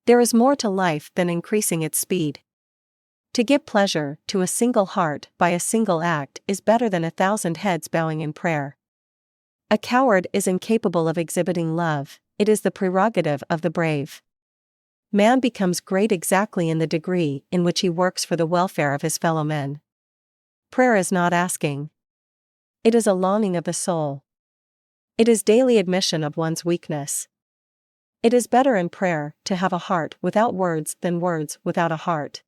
There is more to life than increasing its speed. To give pleasure to a single heart by a single act is better than 1,000 heads bowing in prayer. A coward is incapable of exhibiting love, it is the prerogative of the brave. Man becomes great exactly in the degree in which he works for the welfare of his fellow men. Prayer is not asking. It is a longing of the soul. It is daily admission of one's weakness. It is better in prayer to have a heart without words than words without a heart.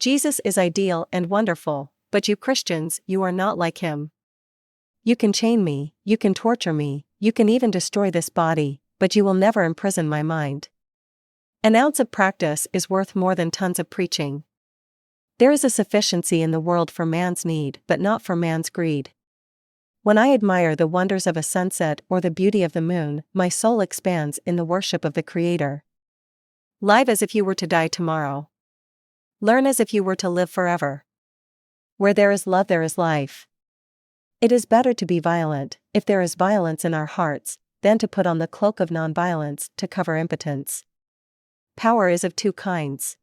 Jesus is ideal and wonderful, but you Christians, you are not like him. You can chain me, you can torture me, you can even destroy this body, but you will never imprison my mind. An ounce of practice is worth more than tons of preaching. There is a sufficiency in the world for man's need but not for man's greed. When I admire the wonders of a sunset or the beauty of the moon, my soul expands in the worship of the Creator. Live as if you were to die tomorrow. Learn as if you were to live forever. Where there is love there is life. It is better to be violent, if there is violence in our hearts, than to put on the cloak of nonviolence to cover impotence. Power is of two kinds.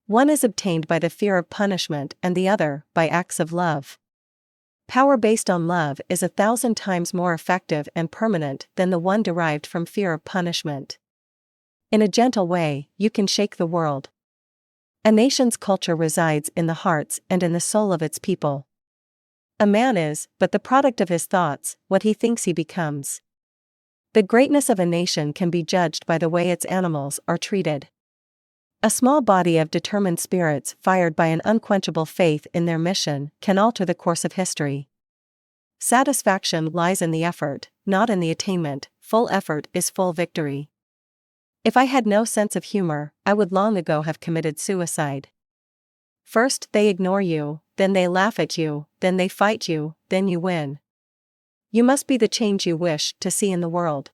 One is obtained by the fear of punishment and the other by acts of love. Power based on love is 1,000 times more effective and permanent than the one derived from fear of punishment. In a gentle way, you can shake the world. A nation's culture resides in the hearts and in the soul of its people. A man is but the product of his thoughts, what he thinks he becomes. The greatness of a nation can be judged by the way its animals are treated. A small body of determined spirits fired by an unquenchable faith in their mission can alter the course of history. Satisfaction lies in the effort, not in the attainment. Full effort is full victory. If I had no sense of humor, I would long ago have committed suicide. First they ignore you, then they laugh at you, then they fight you, then you win. You must be the change you wish to see in the world.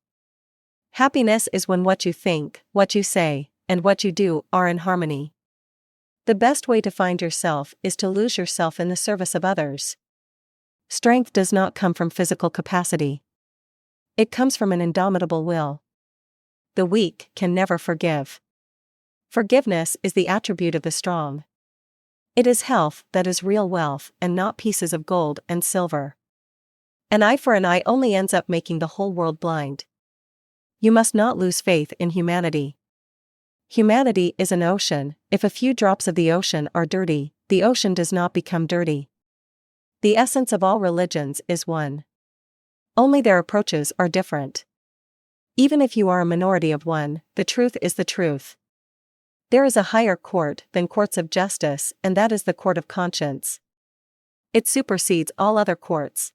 Happiness is when what you think, what you say, and what you do are in harmony. The best way to find yourself is to lose yourself in the service of others. Strength does not come from physical capacity. It comes from an indomitable will. The weak can never forgive. Forgiveness is the attribute of the strong. It is health that is real wealth and not pieces of gold and silver. An eye for an eye only ends up making the whole world blind. You must not lose faith in humanity. Humanity is an ocean. If a few drops of the ocean are dirty, the ocean does not become dirty. The essence of all religions is one. Only their approaches are different. Even if you are a minority of one, the truth is the truth. There is a higher court than courts of justice, and that is the court of conscience. It supersedes all other courts.